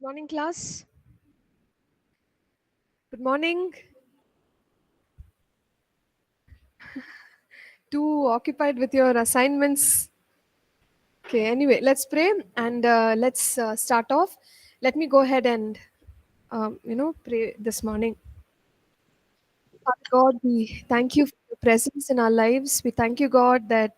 Morning, class. Good morning. Too occupied with your assignments. Okay, anyway, let's pray and let's start off. Let me go ahead and, pray this morning. Father God, we thank you for your presence in our lives. We thank you, God, that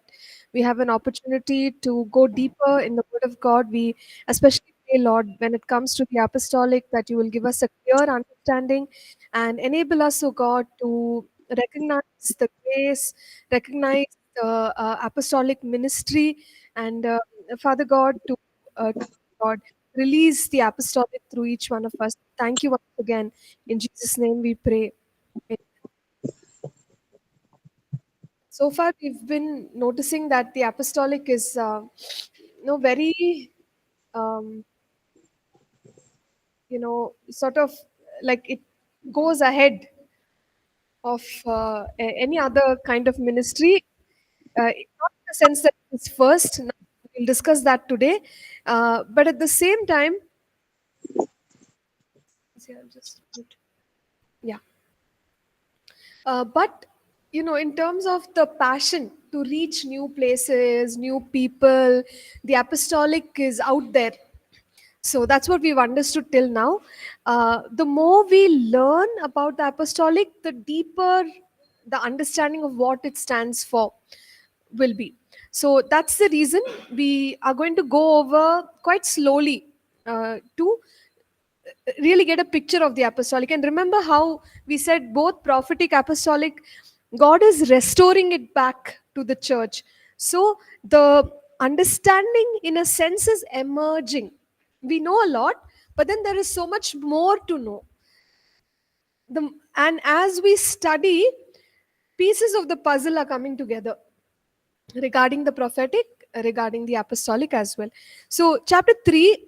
we have an opportunity to go deeper in the Word of God. We especially pray, Lord, when it comes to the apostolic, that you will give us a clear understanding and enable us, oh God, to recognize the grace, recognize the apostolic ministry, and Father God, to God, release the apostolic through each one of us. Thank you once again. In Jesus' name we pray. So far, we've been noticing that the apostolic is, very, um, sort of like it goes ahead of any other kind of ministry. Not in the sense that it's first. Now, we'll discuss that today. But at the same time, see, I'll just yeah. But in terms of the passion to reach new places, new people, the apostolic is out there. So that's what we've understood till now. The more we learn about the apostolic, the deeper the understanding of what it stands for will be. So that's the reason we are going to go over quite slowly to really get a picture of the apostolic. And remember how we said both prophetic, apostolic, God is restoring it back to the church. So the understanding, in a sense, is emerging. We know a lot, but then there is so much more to know. And as we study, pieces of the puzzle are coming together regarding the prophetic, regarding the apostolic as well. So, chapter 3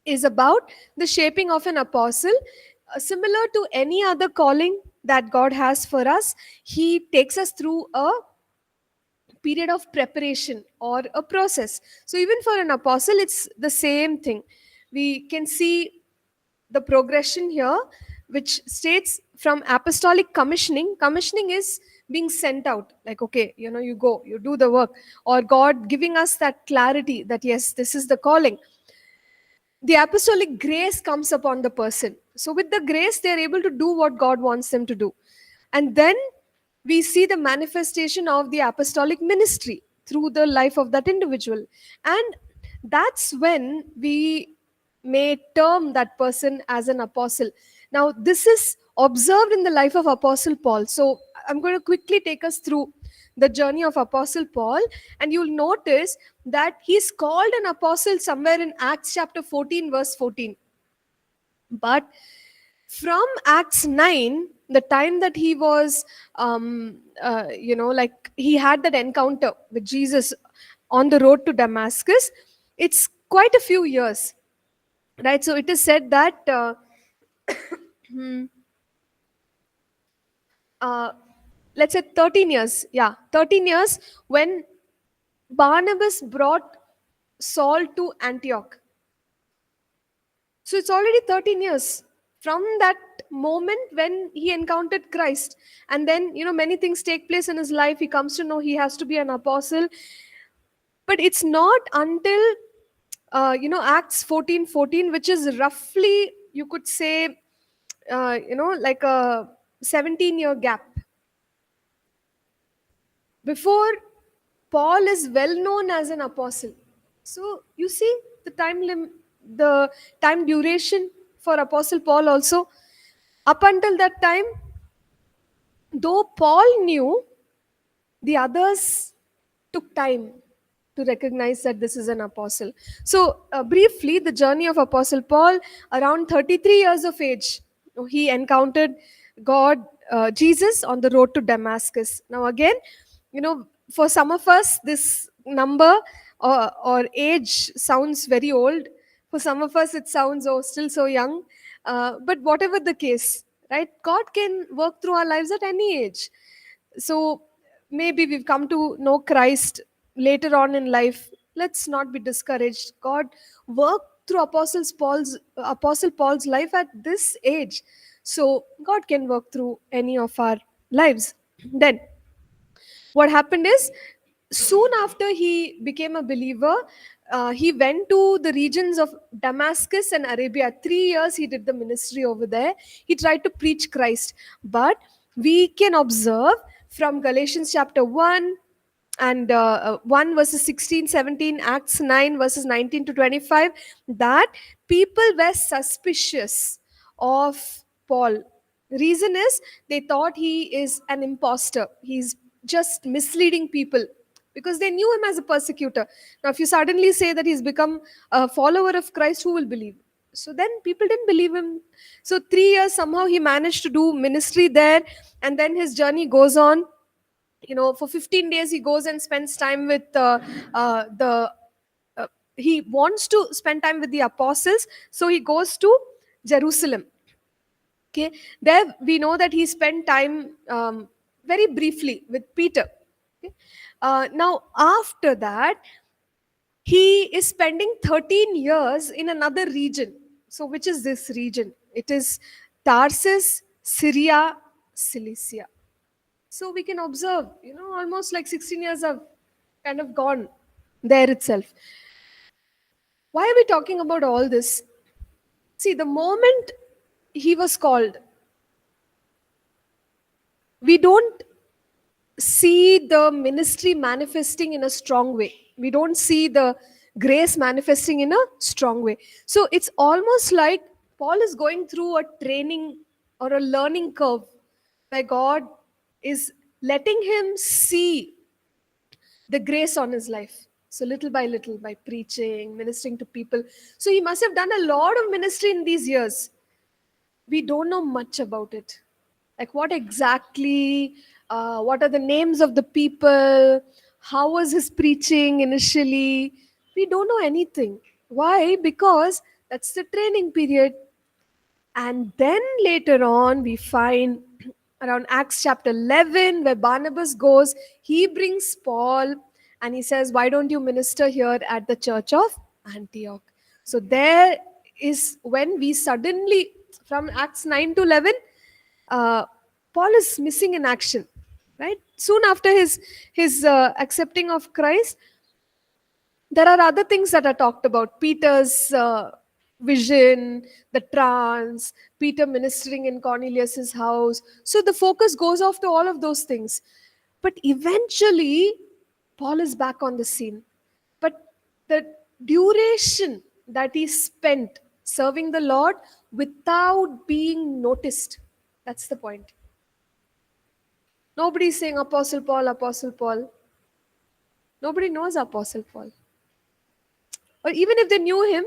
is about the shaping of an apostle. Similar to any other calling that God has for us, He takes us through a period of preparation or a process. So, even for an apostle, it's the same thing. We can see the progression here, which states from apostolic commissioning. Commissioning is being sent out, like, okay, you go, you do the work, or God giving us that clarity that, yes, this is the calling. The apostolic grace comes upon the person. So, with the grace, they are able to do what God wants them to do. And then we see the manifestation of the apostolic ministry through the life of that individual. And that's when we may term that person as an apostle. Now, this is observed in the life of Apostle Paul. So, I'm going to quickly take us through the journey of Apostle Paul, and you'll notice that he's called an apostle somewhere in Acts chapter 14, verse 14. But from Acts 9, the time that he was, like he had that encounter with Jesus on the road to Damascus, it's quite a few years, right? So it is said that, uh, let's say 13 years, yeah, 13 years when Barnabas brought Saul to Antioch. So it's already 13 years from that moment when he encountered Christ. And then, many things take place in his life. He comes to know he has to be an apostle. But it's not until, Acts 14:14, which is roughly, you could say, like a 17-year gap before Paul is well known as an apostle. So you see the time duration for Apostle Paul also. Up until that time, though Paul knew, the others took time to recognize that this is an apostle. So, briefly, the journey of Apostle Paul, around 33 years of age, he encountered God, Jesus, on the road to Damascus. Now, again, for some of us, this number or age sounds very old. For some of us, it sounds, oh, still so young. But whatever the case, right? God can work through our lives at any age. So maybe we've come to know Christ later on in life. Let's not be discouraged. God worked through Apostle Paul's life at this age. So God can work through any of our lives. Then what happened is, soon after he became a believer, he went to the regions of Damascus and Arabia. 3 years he did the ministry over there. He tried to preach Christ. But we can observe from Galatians chapter 1 and 1 verses 16, 17, Acts 9 verses 19 to 25, that people were suspicious of Paul. Reason is, they thought he is an imposter. He's just misleading people, because they knew him as a persecutor. Now if you suddenly say that he's become a follower of Christ, who will believe? So then people didn't believe him. So 3 years somehow he managed to do ministry there, and then his journey goes on. For 15 days he goes and spends time with the uh, he wants to spend time with the apostles, so he goes to Jerusalem. Okay, there we know that he spent time very briefly with Peter. Okay? Now after that, he is spending 13 years in another region. So which is this region? It is Tarsus, Syria, Cilicia. So we can observe, almost like 16 years have kind of gone there itself. Why are we talking about all this? See, the moment he was called, we don't see the ministry manifesting in a strong way. We don't see the grace manifesting in a strong way. So it's almost like Paul is going through a training or a learning curve where God is letting him see the grace on his life. So little by little, by preaching, ministering to people. So he must have done a lot of ministry in these years. We don't know much about it. Like what exactly, what are the names of the people? How was his preaching initially? We don't know anything. Why? Because that's the training period. And then later on, we find around Acts chapter 11, where Barnabas goes, he brings Paul and he says, why don't you minister here at the church of Antioch? So there is when we suddenly, from Acts 9 to 11, uh, Paul is missing in action, right? Soon after his accepting of Christ, there are other things that are talked about. Peter's vision, the trance, Peter ministering in Cornelius's house. So the focus goes off to all of those things. But eventually, Paul is back on the scene. But the duration that he spent serving the Lord without being noticed, that's the point. Nobody's saying Apostle Paul, Apostle Paul. Nobody knows Apostle Paul. Or even if they knew him,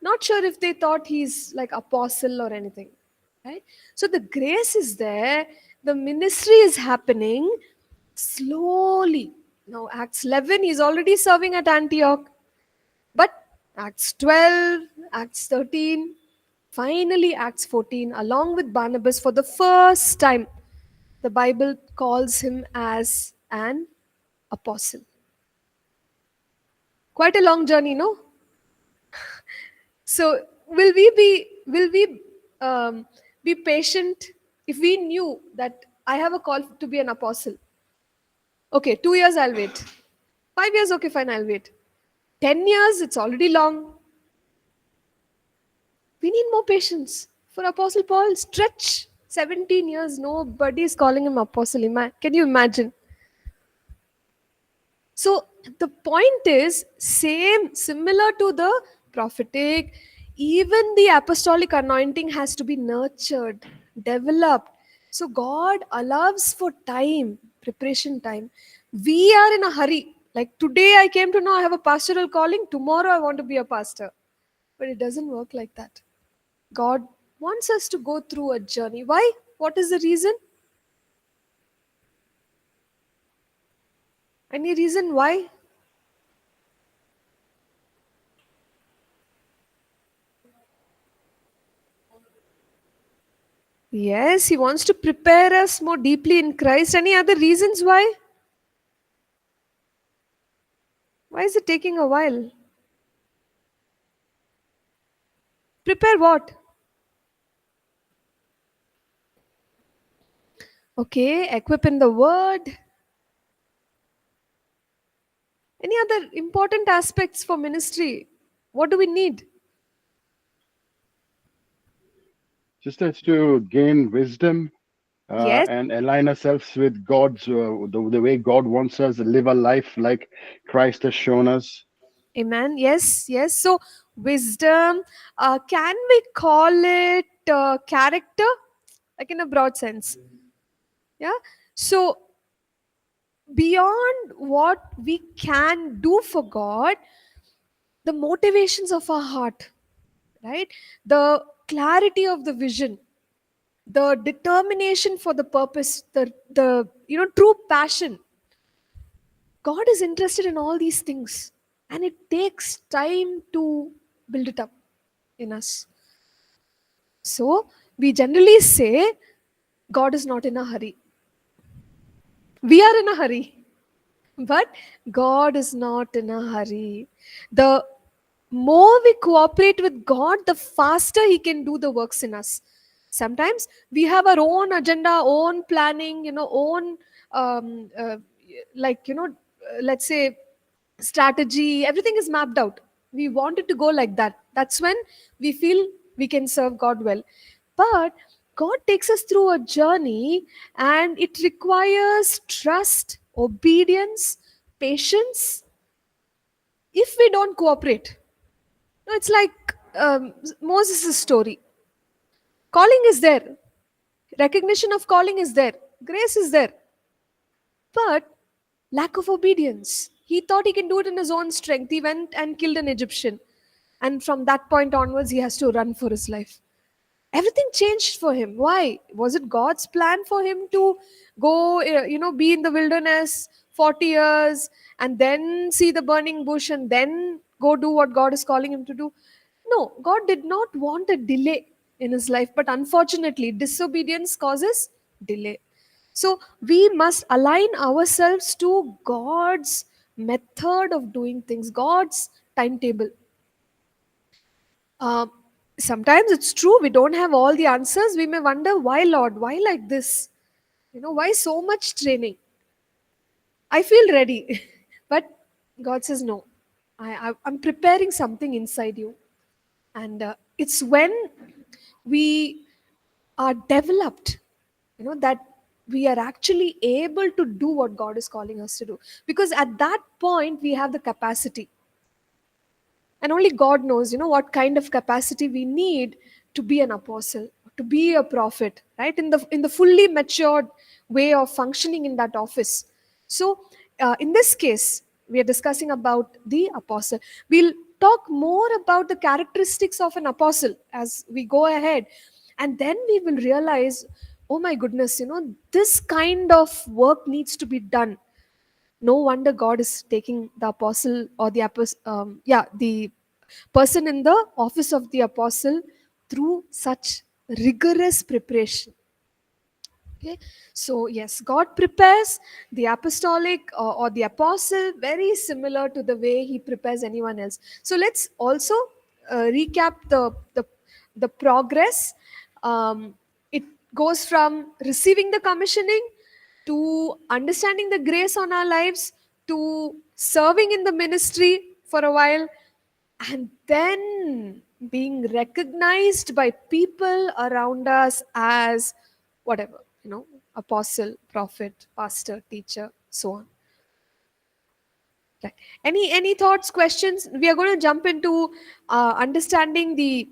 not sure if they thought he's like apostle or anything. Right? So the grace is there, the ministry is happening slowly. Now, Acts 11, he's already serving at Antioch. But Acts 12, Acts 13, finally Acts 14, along with Barnabas, for the first time, the Bible calls him as an apostle. Quite a long journey, no? So will we be patient if we knew that I have a call to be an apostle? Okay, 2 years I'll wait. 5 years, okay, fine, I'll wait. 10 years, it's already long. We need more patience. For Apostle Paul, stretch 17 years, nobody is calling him apostle. Can you imagine? So the point is similar to the prophetic, even the apostolic anointing has to be nurtured, developed. So God allows for time, preparation time. We are in a hurry. Like today I came to know I have a pastoral calling, tomorrow I want to be a pastor. But it doesn't work like that. God wants us to go through a journey. Why? What is the reason? Any reason why? Yes, he wants to prepare us more deeply in Christ. Any other reasons why? Why is it taking a while? Prepare what? Okay, equip in the word. Any other important aspects for ministry? What do we need? Just as to gain wisdom Yes. and align ourselves with God's, the way God wants us to live a life like Christ has shown us. Amen. Yes, yes. So, wisdom, can we call it character? Like in a broad sense. Yeah. So, beyond what we can do for God, the motivations of our heart, right? The clarity of the vision, the determination for the purpose, the true passion. God is interested in all these things, and it takes time to build it up in us. So we generally say God is not in a hurry. We are in a hurry, but God is not in a hurry. The more we cooperate with God, the faster He can do the works in us. Sometimes we have our own agenda, own planning, own, like, let's say, strategy. Everything is mapped out. We want it to go like that. That's when we feel we can serve God well. But God takes us through a journey, and it requires trust, obedience, patience if we don't cooperate. No, it's like Moses' story. Calling is there, recognition of calling is there, grace is there, but lack of obedience. He thought he can do it in his own strength. He went and killed an Egyptian. And from that point onwards, he has to run for his life. Everything changed for him. Why? Was it God's plan for him to go, be in the wilderness 40 years and then see the burning bush and then go do what God is calling him to do? No, God did not want a delay in his life, but unfortunately, disobedience causes delay. So we must align ourselves to God's method of doing things, God's timetable. Uh, Sometimes it's true, we don't have all the answers. We may wonder, why, Lord? Why like this? Why so much training? I feel ready. But God says, no, I'm preparing something inside you. And it's when we are developed, that we are actually able to do what God is calling us to do. Because at that point, we have the capacity, and only God knows what kind of capacity we need to be an apostle, to be a prophet, right? In the fully matured way of functioning in that office. So in this case, we are discussing about the apostle. We'll talk more about the characteristics of an apostle as we go ahead, and then we will realize, oh my goodness, this kind of work needs to be done. No wonder God is taking the apostle or the the person in the office of the apostle through such rigorous preparation. Okay, so yes, God prepares the apostolic or the apostle very similar to the way He prepares anyone else. So let's also recap the progress. It goes from receiving the commissioning to understanding the grace on our lives to serving in the ministry for a while, and then being recognized by people around us as whatever, apostle, prophet, pastor, teacher, so on. Right. Any thoughts, questions? We are going to jump into understanding the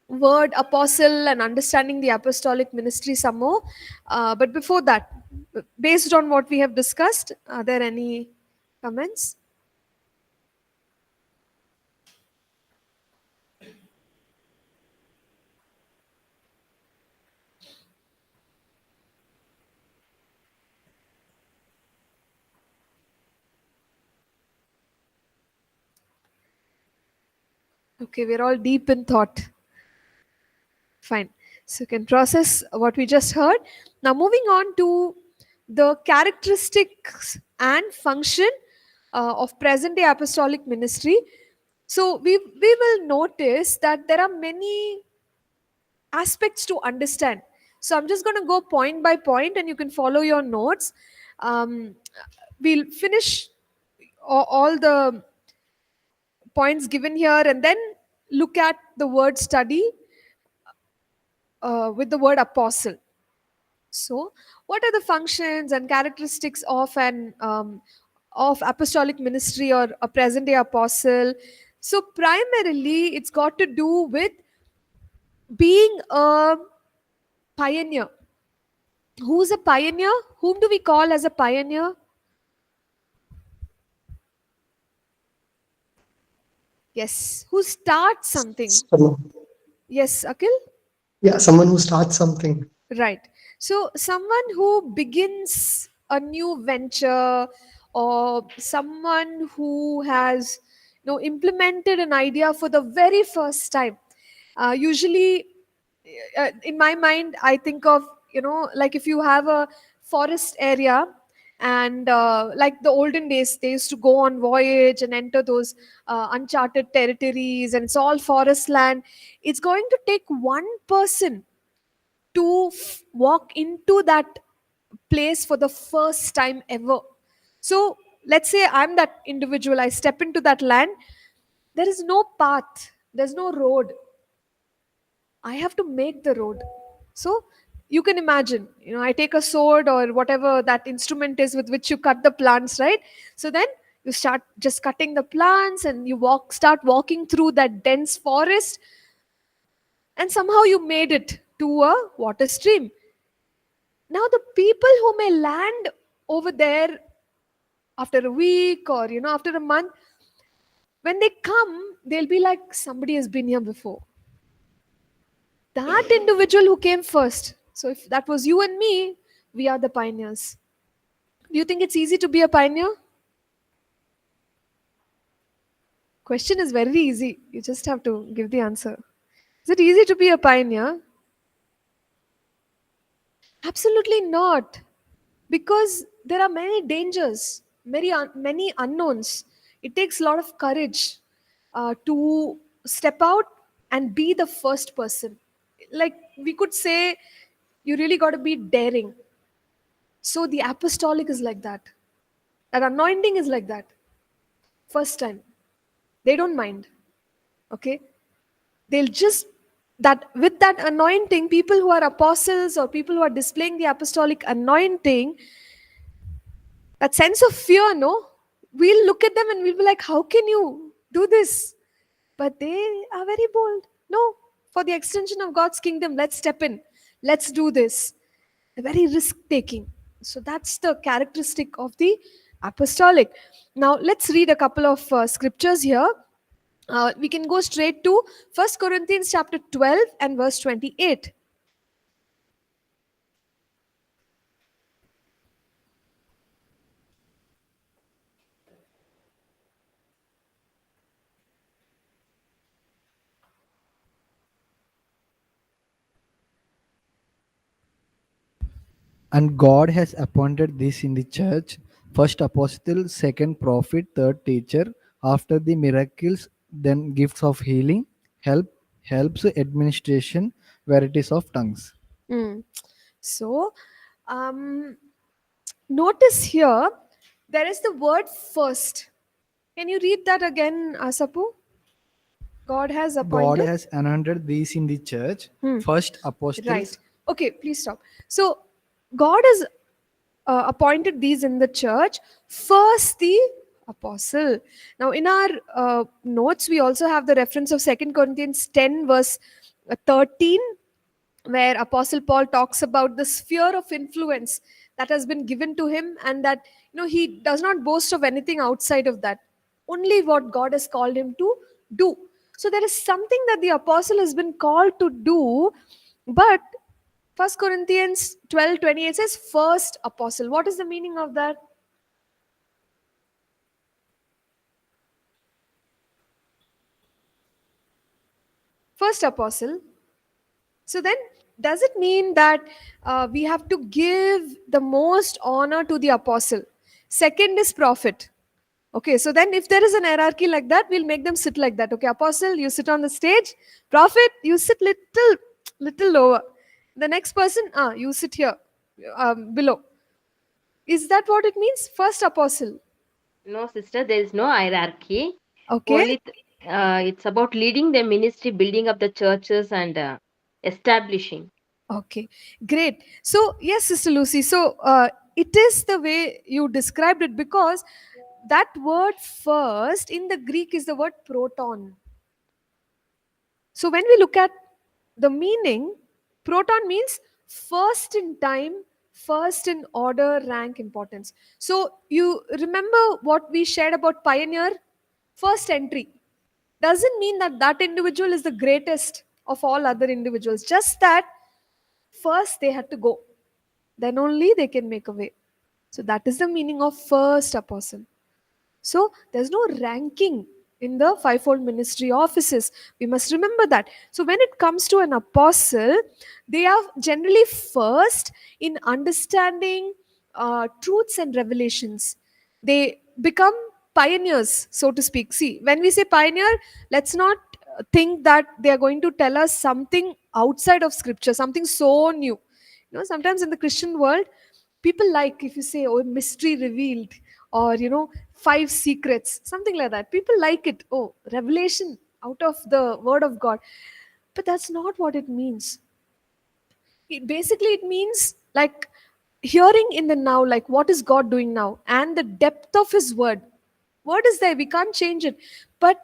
word apostle and understanding the apostolic ministry some more. But before that, based on what we have discussed, are there any comments? Okay, we're all deep in thought. Fine. So you can process what we just heard. Now moving on to the characteristics and function of present day apostolic ministry. So we will notice that there are many aspects to understand. So I'm just going to go point by point and you can follow your notes. Um, we'll finish all the points given here and then look at the word study with the word apostle. So, what are the functions and characteristics of an of apostolic ministry or a present day apostle? So, primarily, it's got to do with being a pioneer. Who's a pioneer? Whom do we call as a pioneer? Yes, who starts something. Someone, Yes, Akhil? yeah, someone who starts something. Right. So, someone who begins a new venture or someone who has implemented an idea for the very first time. Usually, in my mind, I think of, like if you have a forest area and like the olden days, they used to go on voyage and enter those uncharted territories and it's all forest land. It's going to take one person to walk into that place for the first time ever. So let's say I'm that individual, I step into that land, there is no path, there's no road. I have to make the road. So you can imagine, I take a sword or whatever that instrument is with which you cut the plants, right? So then you start just cutting the plants and you start walking through that dense forest and somehow you made it to a water stream. Now the people who may land over there after a week or after a month, when they come, they'll be like, somebody has been here before. That individual who came first. So if that was you and me, we are the pioneers. Do you think it's easy to be a pioneer? Question is very easy. You just have to give the answer. Is it easy to be a pioneer? Absolutely not. Because there are many dangers, many unknowns. It takes a lot of courage to step out and be the first person. Like we could say, you really got to be daring. So the apostolic is like that. That anointing is like that. First time, they don't mind. Okay, they'll just that with that anointing, people who are apostles or people who are displaying the apostolic anointing, that sense of fear, no, we'll look at them and we'll be like, how can you do this? But they are very bold. No, for the extension of God's kingdom, let's step in, let's do this. They're very risk taking. So that's the characteristic of the apostolic. Now let's read a couple of scriptures here. We can go straight to 1 Corinthians chapter 12 and verse 28. And God has appointed this in the church: first apostle, second prophet, third teacher, after the miracles, then gifts of healing, helps, administration, varieties of tongues. Hmm. So, um, notice here there is the word first. Can you read that again, Asapu? God has God appointed. has anointed these in the church: first apostles. Right. Okay, please stop. So, God has appointed these in the church. First, the apostle. Now, in our notes, we also have the reference of 2 Corinthians 10, verse 13, where Apostle Paul talks about the sphere of influence that has been given to him, and that he does not boast of anything outside of that. Only what God has called him to do. So there is something that the apostle has been called to do, but 1 Corinthians 12:28 says first apostle. What is the meaning of that? First apostle. So then, does it mean that we have to give the most honor to the apostle? Second is prophet. Okay, so then if there is an hierarchy like that, we'll make them sit like that. Okay, apostle, you sit on the stage. Prophet, you sit little lower. The next person, you sit here, below. Is that what it means? First apostle. No, sister, there is no hierarchy. Okay, Only it's about leading the ministry, building up the churches, and establishing. okay, great. So yes, Sister Lucy. So it is the way you described it, because that word first in the Greek is the word proton. So when we look at the meaning, proton means first in time, first in order, rank, importance. So you remember what we shared about pioneer? First entry. Doesn't mean that that individual is the greatest of all other individuals. Just that first they had to go. Then only they can make a way. So that is the meaning of first apostle. So there's no ranking in the fivefold ministry offices. We must remember that. So when it comes to an apostle, they are generally first in understanding truths and revelations. They become pioneers, so to speak. See, when we say pioneer, let's not think that they are going to tell us something outside of scripture, something so new. Sometimes in the Christian world, people like if you say, oh, mystery revealed, or five secrets, something like that. People like it. Oh, revelation out of the word of God. But that's not what it means. It means like hearing in the now, like what is God doing now, and the depth of his word is there, we can't change it. But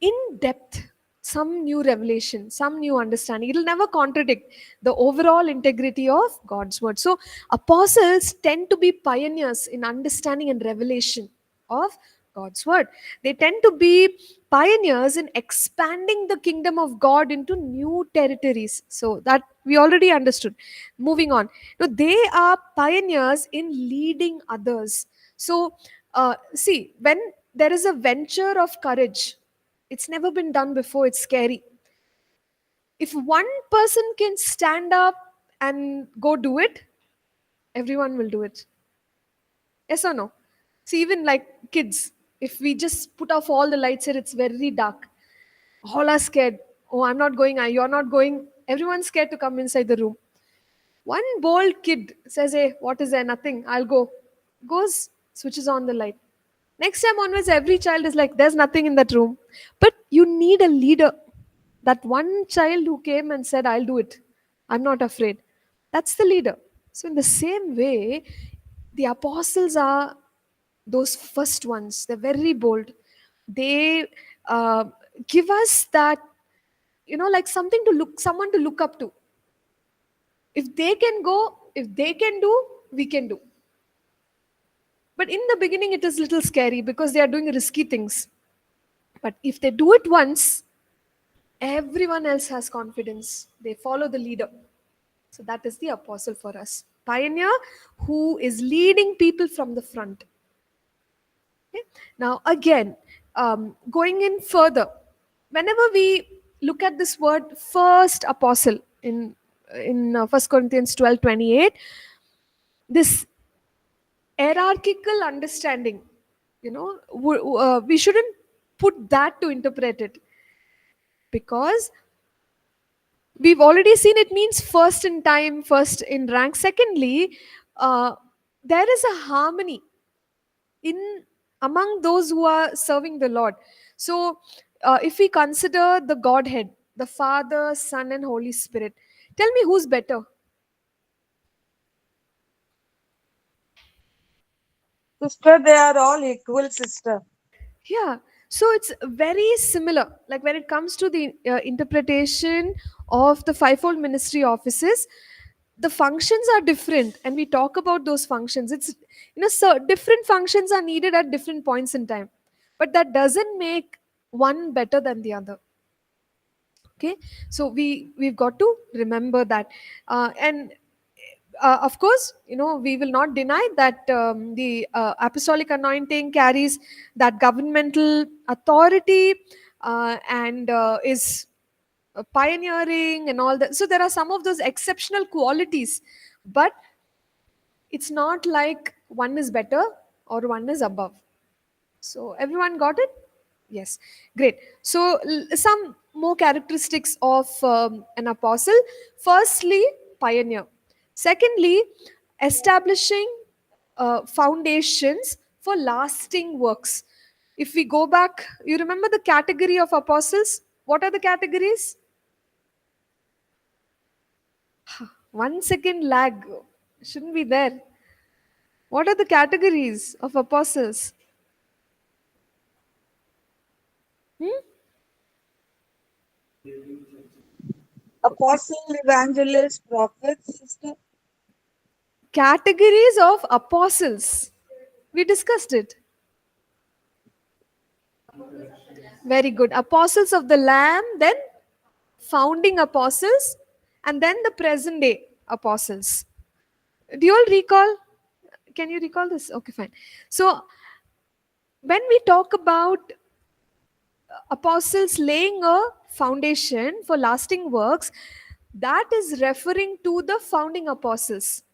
in depth, some new revelation, some new understanding. It'll never contradict the overall integrity of God's word. So apostles tend to be pioneers in understanding and revelation of God's word. They tend to be pioneers in expanding the kingdom of God into new territories. So that we already understood. Moving on. They are pioneers in leading others. So see, when there is a venture of courage, it's never been done before, it's scary. If one person can stand up and go do it, everyone will do it. Yes or no? See, even like kids, if we just put off all the lights here, it's very dark. All are scared. Oh, I'm not going, you're not going. Everyone's scared to come inside the room. One bold kid says, hey, what is there? Nothing. I'll go. Goes, switches on the light. Next time onwards, every child is like, there's nothing in that room. But you need a leader. That one child who came and said, I'll do it. I'm not afraid. That's the leader. So, in the same way, the apostles are those first ones. They're very bold. They uh, give us that, like someone to look up to. If they can go, if they can do, we can do. But in the beginning, it is a little scary because they are doing risky things. But if they do it once, everyone else has confidence. They follow the leader. So that is the apostle for us. Pioneer who is leading people from the front. Okay? Now, again, going in further, whenever we look at this word first apostle in 1 Corinthians 12:28, this hierarchical understanding, we shouldn't put that to interpret it, because we've already seen it means first in time, first in rank. Secondly, there is a harmony in among those who are serving the Lord. So if we consider the Godhead, the Father, Son, and Holy Spirit, tell me who's better. Sister, they are all equal, sister. Yeah, so it's very similar. Like when it comes to the interpretation of the fivefold ministry offices, the functions are different, and we talk about those functions. It's so different functions are needed at different points in time, but that doesn't make one better than the other. Okay, so we've got to remember that, and of course, we will not deny that the apostolic anointing carries that governmental authority, and is pioneering and all that. So there are some of those exceptional qualities, but it's not like one is better or one is above. So everyone got it? Yes, great. So some more characteristics of an apostle. Firstly, pioneer. Secondly, establishing foundations for lasting works. If we go back, you remember the category of apostles? What are the categories? 1 second lag. Shouldn't be there. What are the categories of apostles? Hmm? Apostle, evangelist, prophet, sister. Categories of apostles. We discussed it. Very good. Apostles of the Lamb, then founding apostles, and then the present day apostles. Do you all recall? Can you recall this? Okay, fine. So, when we talk about apostles laying a foundation for lasting works, that is referring to the founding apostles.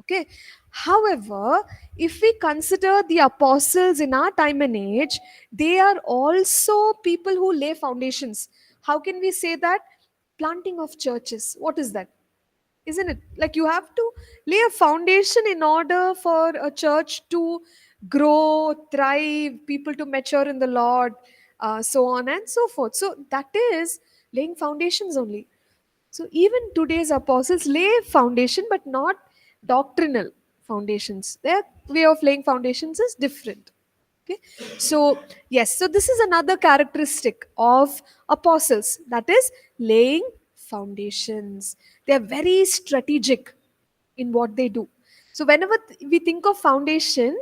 Okay. However, if we consider the apostles in our time and age, they are also people who lay foundations. How can we say that? Planting of churches. What is that? Isn't it? Like you have to lay a foundation in order for a church to grow, thrive, people to mature in the Lord, so on and so forth. So that is laying foundations only. So even today's apostles lay foundation, but not doctrinal foundations. Their way of laying foundations is different. Okay. So yes, so this is another characteristic of apostles, that is laying foundations. They are very strategic in what they do. So whenever we think of foundation,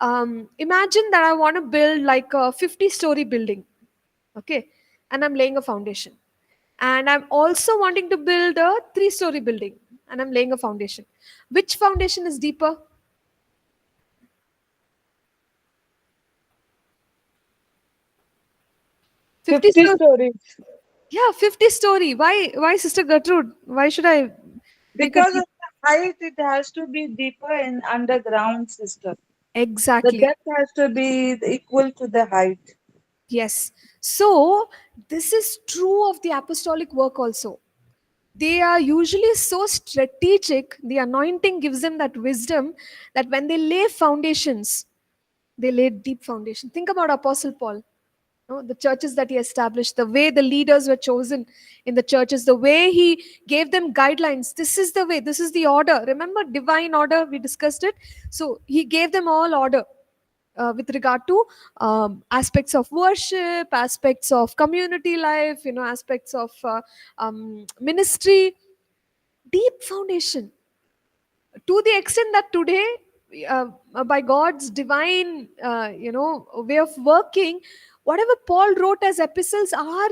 imagine that I want to build like a 50-story building. Okay. And I'm laying a foundation. And I'm also wanting to build a 3-story building, and I'm laying a foundation. Which foundation is deeper? Fifty 50 story. stories. Yeah, 50-story. Why, Sister Gertrude? Why should I make a Because deep? of the height, it has to be deeper in underground, sister. The Exactly. depth has to be equal to the height. Yes. So this is true of the apostolic work also. They are usually so strategic. The anointing gives them that wisdom that when they lay foundations, they lay deep foundation. Think about Apostle Paul. The churches that he established, the way the leaders were chosen in the churches, the way he gave them guidelines. This is the way, this is the order. Remember, divine order, we discussed it. So he gave them all order with regard to aspects of worship, aspects of community life, aspects of ministry. Deep foundation, to the extent that today, by God's divine way of working, whatever Paul wrote as epistles are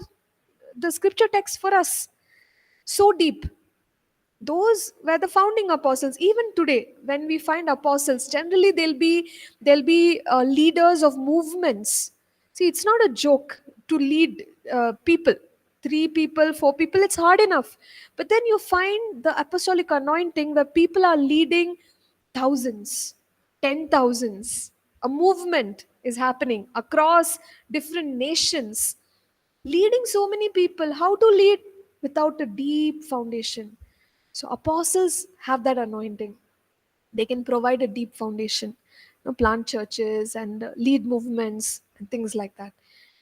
the scripture text for us. So deep. Those were the founding apostles. Even today, when we find apostles, generally they'll be leaders of movements. See, it's not a joke to lead people. 3 people, 4 people, it's hard enough. But then you find the apostolic anointing where people are leading thousands, 10,000s. A movement is happening across different nations, leading so many people. How to lead without a deep foundation? So apostles have that anointing. They can provide a deep foundation, plant churches and lead movements and things like that.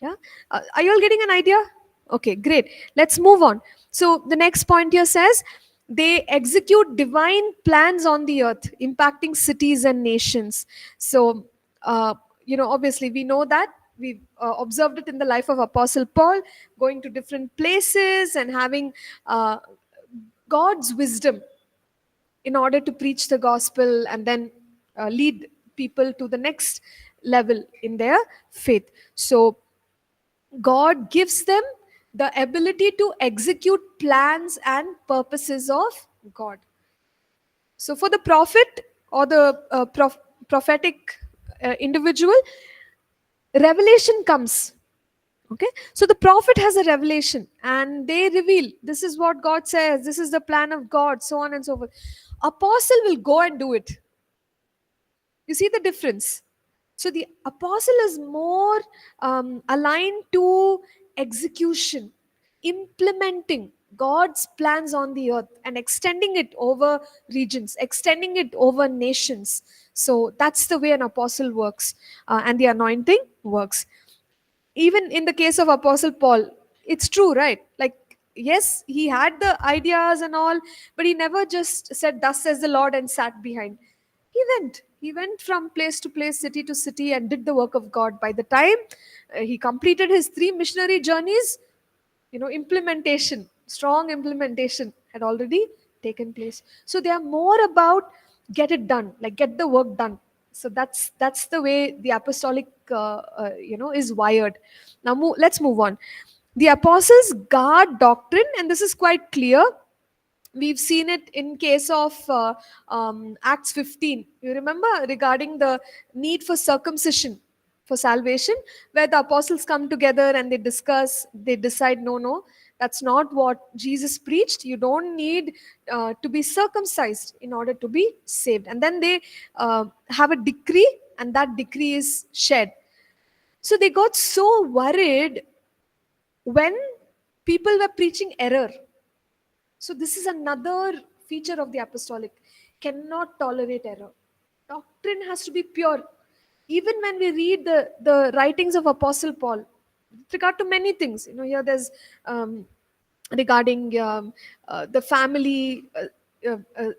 Yeah. Are you all getting an idea? Okay, great. Let's move on. So the next point here says they execute divine plans on the earth, impacting cities and nations. So, obviously we know that we've observed it in the life of Apostle Paul, going to different places and having God's wisdom in order to preach the gospel and then lead people to the next level in their faith. So God gives them the ability to execute plans and purposes of God. So for the prophet or the prophetic individual, revelation comes. Okay, so the prophet has a revelation and they reveal, this is what God says, this is the plan of God, so on and so forth. Apostle will go and do it. You see the difference? So the apostle is more aligned to execution, implementing God's plans on the earth and extending it over regions, extending it over nations. So that's the way an apostle works, and the anointing works. Even in the case of Apostle Paul, it's true, right? Like, yes, he had the ideas and all, but he never just said, "Thus says the Lord," and sat behind. He went from place to place, city to city, and did the work of God. By the time he completed his 3 missionary journeys, implementation, strong implementation had already taken place. So they are more about get it done, like get the work done. So that's the way the apostolic is wired. Now let's move on. The apostles guard doctrine, and this is quite clear. We've seen it in case of Acts 15. You remember, regarding the need for circumcision for salvation, where the apostles come together and they decide, no, that's not what Jesus preached. You don't need to be circumcised in order to be saved. And then they have a decree, and that decree is shared. So they got so worried when people were preaching error. So this is another feature of the apostolic. Cannot tolerate error. Doctrine has to be pure. Even when we read the writings of Apostle Paul, with regard to many things, here there's regarding the family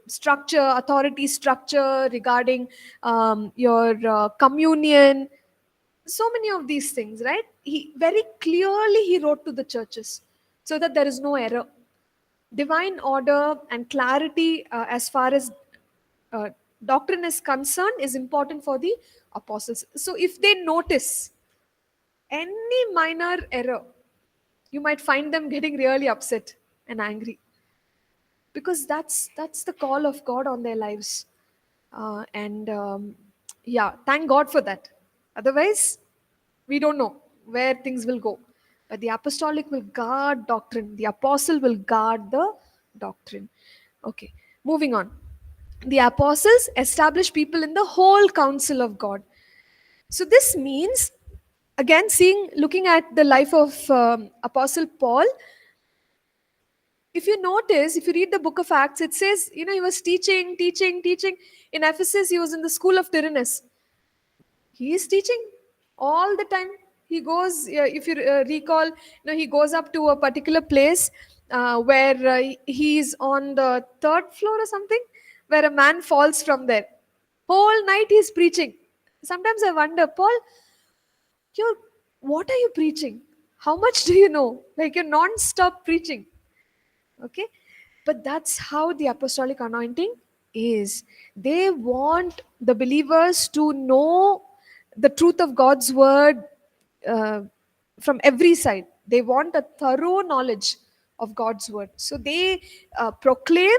structure, authority structure, regarding your communion, so many of these things, right? He very clearly he wrote to the churches so that there is no error. Divine order and clarity as far as doctrine is concerned is important for the apostles. So if they notice any minor error, you might find them getting really upset and angry, because that's the call of God on their lives. And yeah, thank God for that. Otherwise, we don't know where things will go. But the apostolic will guard doctrine, the apostle will guard the doctrine. Okay, moving on. The apostles establish people in the whole counsel of God. So this means, again, looking at the life of Apostle Paul, if you notice, if you read the book of Acts, it says, he was teaching. In Ephesus, he was in the school of Tyrannus. He is teaching all the time. He goes, if you recall, he goes up to a particular place where he's on the 3rd floor or something, where a man falls from there. Whole night he's preaching. Sometimes I wonder, Paul, what are you preaching? How much do you know? Like, you're non-stop preaching. Okay, but that's how the apostolic anointing is. They want the believers to know the truth of God's word from every side. They want a thorough knowledge of God's word. So they proclaim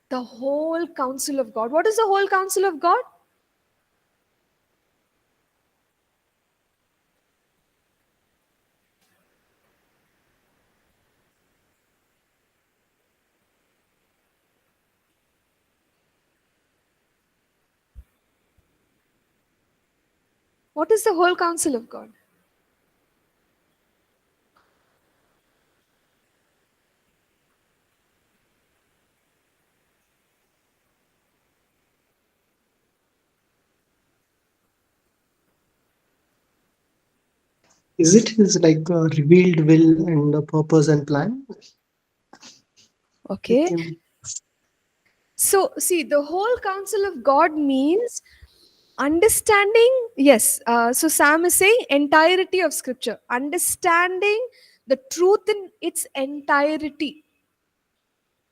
the whole counsel of God. What is the whole counsel of God? What is the whole counsel of God? Is it his like revealed will and purpose and plan? Okay. Like, So, see, the whole counsel of God means understanding. Yes. So, Sam is saying entirety of scripture, understanding the truth in its entirety.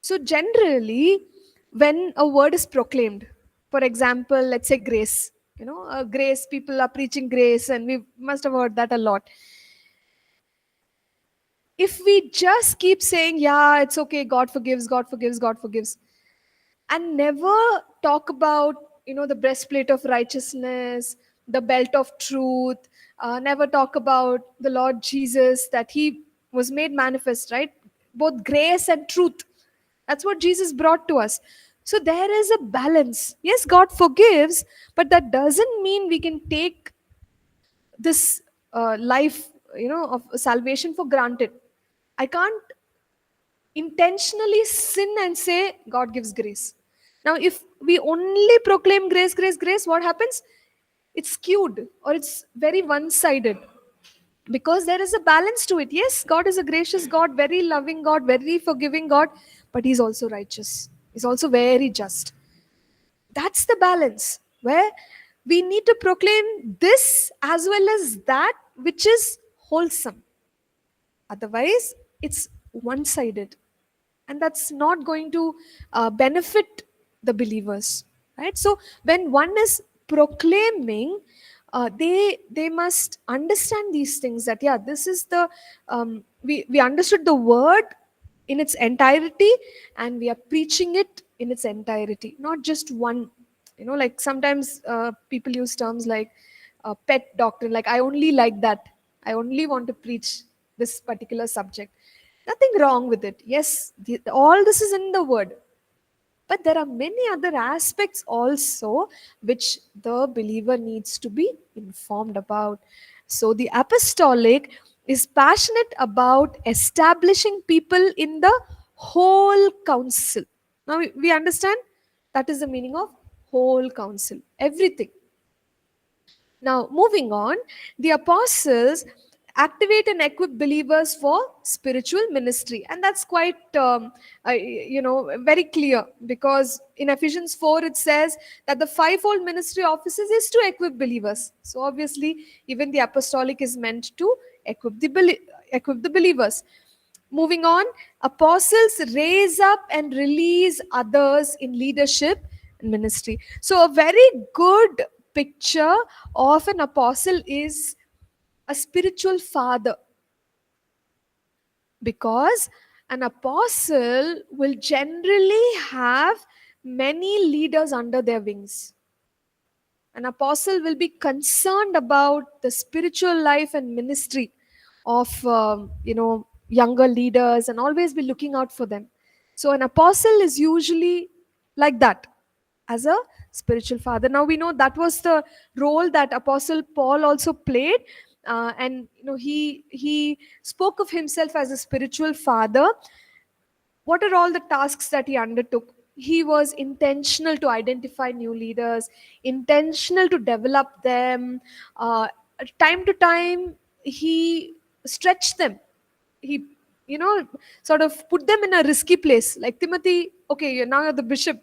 So, generally, when a word is proclaimed, for example, let's say grace, grace, people are preaching grace, and we must have heard that a lot. If we just keep saying, yeah, it's okay, God forgives, God forgives, God forgives, and never talk about the breastplate of righteousness, the belt of truth, never talk about the Lord Jesus, that he was made manifest, right? Both grace and truth, that's what Jesus brought to us. So there is a balance. Yes, God forgives, but that doesn't mean we can take this life, of salvation for granted. I can't intentionally sin and say God gives grace. Now, if we only proclaim grace, grace, grace, what happens? It's skewed, or it's very one sided, because there is a balance to it. Yes, God is a gracious God, very loving God, very forgiving God, but He's also righteous. He's also very just. That's the balance where we need to proclaim this as well as that which is wholesome. Otherwise, it's one sided, and that's not going to benefit the believers, right? So when one is proclaiming, they must understand these things, that yeah, this is the we understood the word in its entirety, and we are preaching it in its entirety, not just one. Like sometimes people use terms like pet doctrine, like I only like that, I only want to preach this particular subject. Nothing wrong with it. Yes, all this is in the word. But there are many other aspects also which the believer needs to be informed about. So the apostolic is passionate about establishing people in the whole council. Now we understand that is the meaning of whole council, everything. Now, moving on, the apostles activate and equip believers for spiritual ministry, and that's quite, very clear, because in Ephesians 4 it says that the fivefold ministry offices is to equip believers. So obviously, even the apostolic is meant to equip the believers. Moving on, apostles raise up and release others in leadership and ministry. So, a very good picture of an apostle is a spiritual father, because an apostle will generally have many leaders under their wings. An apostle will be concerned about the spiritual life and ministry of younger leaders, and always be looking out for them. So an apostle is usually like that, as a spiritual father. Now we know that was the role that Apostle Paul also played, and he spoke of himself as a spiritual father. What are all the tasks that he undertook? He was intentional to identify new leaders, intentional to develop them. uh, Time to time he stretched them. He sort of put them in a risky place, like Timothy. Okay, you're the bishop,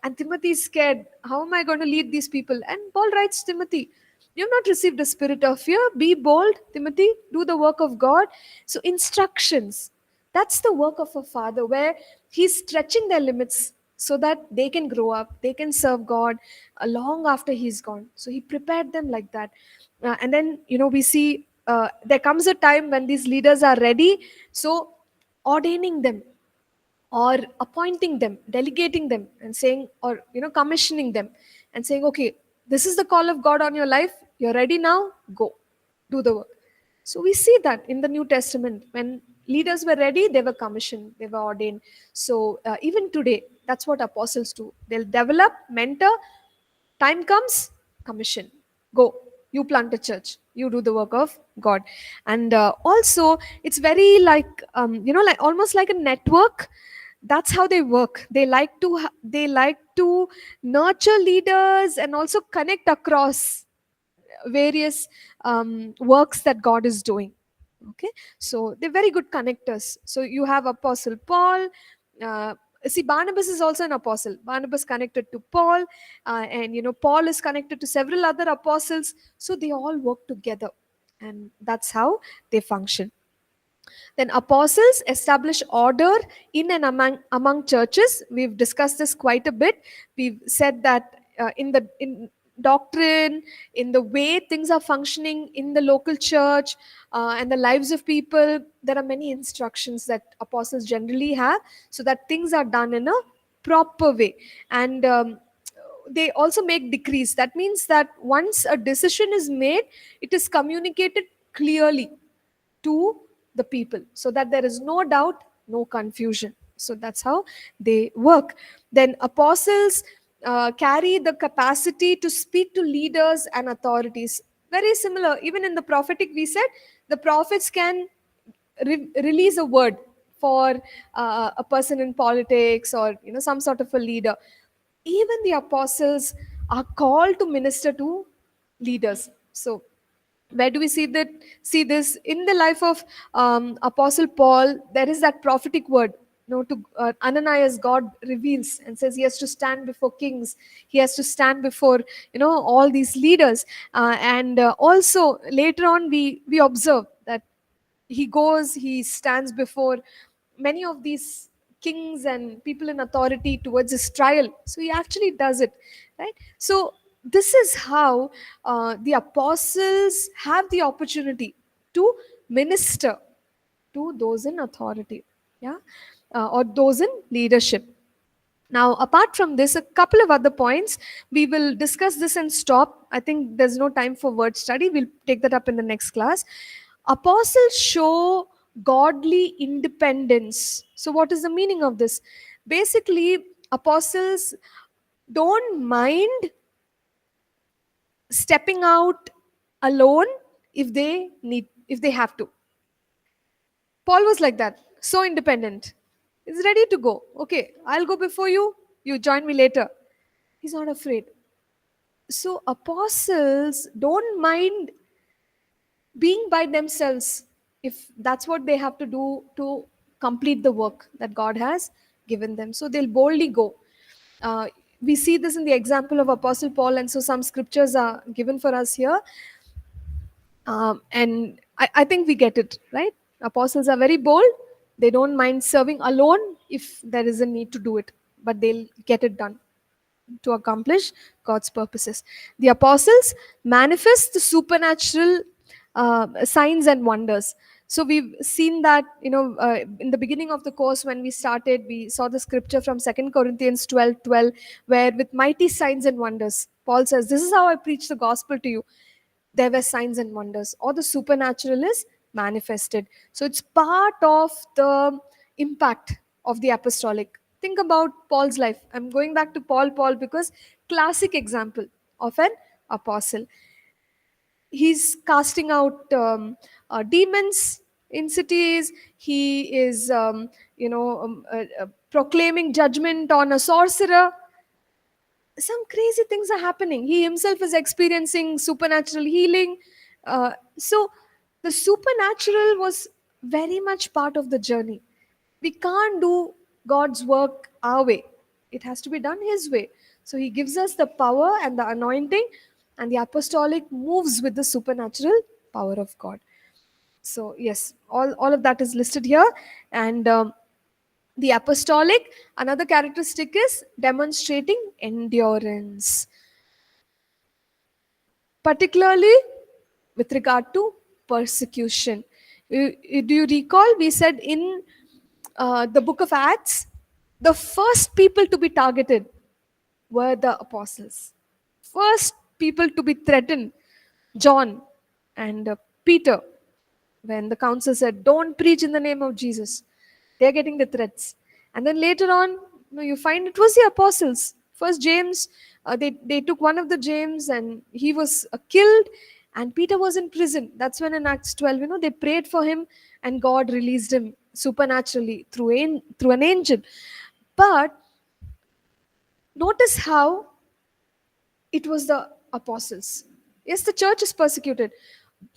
and Timothy is scared. How am I going to lead these people? And Paul writes Timothy, you've not received a spirit of fear. Be bold, Timothy. Do the work of God. So instructions. That's the work of a father, where he's stretching their limits so that they can grow up, they can serve God long after he's gone. So he prepared them like that. And then, we see there comes a time when these leaders are ready. So ordaining them, or appointing them, delegating them, and saying, or commissioning them, and saying, okay, this is the call of God on your life. You're ready now. Go, do the work. So we see that in the New Testament, when leaders were ready, they were commissioned, they were ordained. So even today, that's what apostles do. They'll develop, mentor. Time comes, commission. Go. You plant a church. You do the work of God. And also, it's very like, like almost like a network. That's how they work. They like to nurture leaders, and also connect across various works that God is doing. Okay, so they're very good connectors. So you have Apostle Paul. uh, See, Barnabas is also an apostle. Barnabas connected to Paul, and Paul is connected to several other apostles. So they all work together, and that's how they function. Then apostles establish order in and among churches. We've discussed this quite a bit. We've said that in doctrine, in the way things are functioning in the local church, and the lives of people, there are many instructions that apostles generally have, so that things are done in a proper way. And they also make decrees. That means that once a decision is made, it is communicated clearly to the people, so that there is no doubt, no confusion. So that's how they work. Then apostles carry the capacity to speak to leaders and authorities. Very similar. Even in the prophetic, we said the prophets can release a word for a person in politics, or some sort of a leader. Even the apostles are called to minister to leaders. So where do we see this in the life of Apostle Paul? There is that prophetic word, to Ananias. God reveals and says he has to stand before kings, he has to stand before all these leaders. And also later on we observe that he stands before many of these kings and people in authority towards his trial. So he actually does it, right? So this is how the apostles have the opportunity to minister to those in authority, yeah, or those in leadership. Now, apart from this, a couple of other points. We will discuss this and stop. I think there's no time for word study. We'll take that up in the next class. Apostles show godly independence. So, what is the meaning of this? Basically, apostles don't mind stepping out alone if they have to. Paul was like that, so independent. He's ready to go. Okay, I'll go before you. You join me later. He's not afraid. So apostles don't mind being by themselves if that's what they have to do to complete the work that God has given them. So they'll boldly go. We see this in the example of Apostle Paul, and so some scriptures are given for us here. And I think we get it, right? Apostles are very bold. They don't mind serving alone if there is a need to do it, but they'll get it done to accomplish God's purposes. The apostles manifest the supernatural signs and wonders. So we've seen that, in the beginning of the course when we started, we saw the scripture from 2 Corinthians 12:12, where with mighty signs and wonders, Paul says, "This is how I preach the gospel to you." There were signs and wonders, or the supernatural is manifested. So it's part of the impact of the apostolic. Think about Paul's life. I'm going back to Paul because classic example of an apostle. He's casting out demons in cities. He is proclaiming judgment on a sorcerer. Some crazy things are happening. He himself is experiencing supernatural healing. So the supernatural was very much part of the journey. We can't do God's work our way, it has to be done His way. So He gives us the power and the anointing, and the apostolic moves with the supernatural power of God. So, yes, all of that is listed here. And the apostolic, another characteristic is demonstrating endurance, particularly with regard to persecution. Do you recall we said in the book of Acts, the first people to be targeted were the apostles. First people to be threatened, John and Peter. When the council said, "Don't preach in the name of Jesus," they're getting the threats. And then later on, you find it was the apostles. First James, they took one of the James and he was killed, and Peter was in prison. That's when in Acts 12, they prayed for him and God released him supernaturally through an angel. But notice how it was the apostles. Yes, the church is persecuted,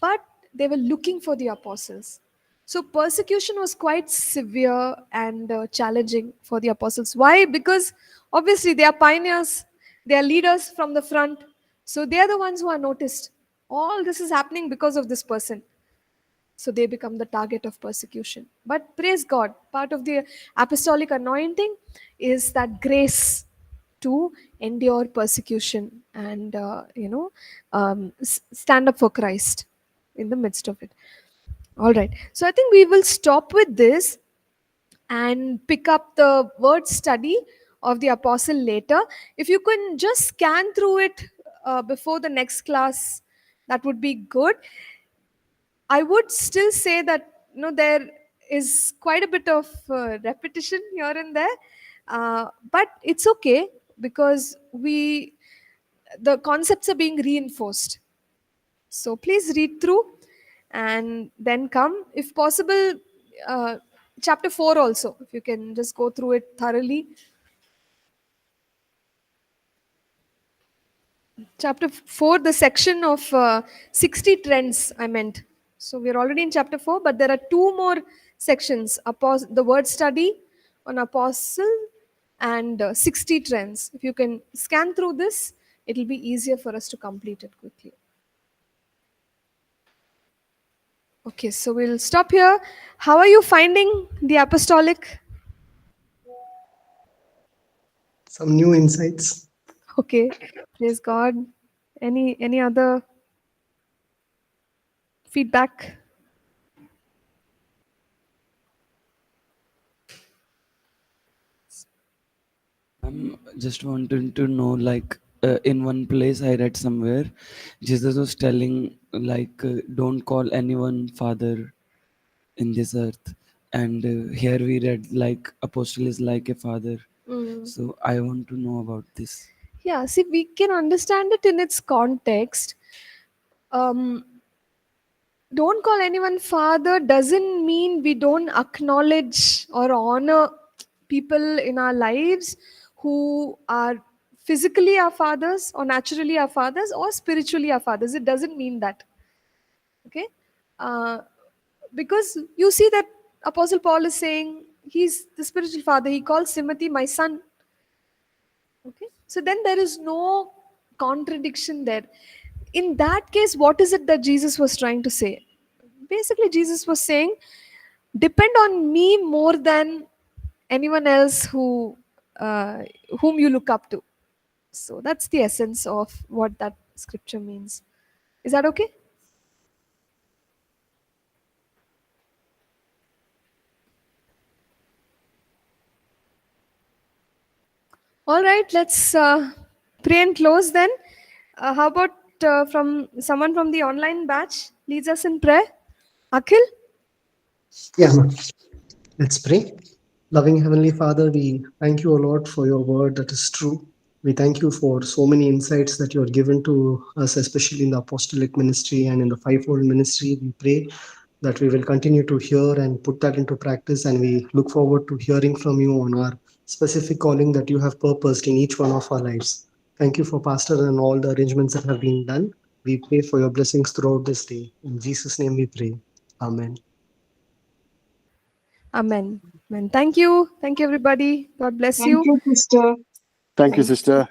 but they were looking for the apostles. So persecution was quite severe and challenging for the apostles. Why? Because obviously they are pioneers, they are leaders from the front. So they are the ones who are noticed. All this is happening because of this person. So they become the target of persecution. But praise God, part of the apostolic anointing is that grace to endure persecution and stand up for Christ in the midst of it. All right, so I think we will stop with this and pick up the word study of the apostle later. If you can just scan through it before the next class, that would be good. I would still say that there is quite a bit of repetition here and there, but it's okay because the concepts are being reinforced. So please read through and then come. If possible, chapter 4 also, if you can just go through it thoroughly. Chapter 4, the section of 60 trends, I meant. So we're already in chapter 4, but there are 2 more sections, the word study on apostle and 60 trends. If you can scan through this, it'll be easier for us to complete it quickly. Okay, so we'll stop here. How are you finding the apostolic? Some new insights. Okay, praise God. Any other feedback? I'm just wanting to know, like, in one place I read somewhere, Jesus was telling, like, don't call anyone father in this earth. And here we read, like, apostle is like a father. Mm. So I want to know about this. Yeah, see, we can understand it in its context. Don't call anyone father doesn't mean we don't acknowledge or honor people in our lives who are physically our fathers or naturally our fathers or spiritually our fathers. It doesn't mean that. Okay? Uh, because you see that Apostle Paul is saying he's the spiritual father. He calls Timothy my son. Okay, so then there is no contradiction there. In that case, what is it that Jesus was trying to say? Basically, Jesus was saying, depend on me more than anyone else whom you look up to. So that's the essence of what that scripture means. Is that okay? All right, let's pray and close then. How about from someone from the online batch leads us in prayer? Akhil? Yeah, let's pray. Loving Heavenly Father, we thank you, O Lord, for your word that is true. We thank you for so many insights that you have given to us, especially in the apostolic ministry and in the fivefold ministry. We pray that we will continue to hear and put that into practice, and we look forward to hearing from you on our specific calling that you have purposed in each one of our lives. Thank you for Pastor and all the arrangements that have been done. We pray for your blessings throughout this day. In Jesus' name we pray. Amen. Amen. Amen. Thank you. Thank you, everybody. God bless Thank you. you, sister. Thank you, Thanks. sister.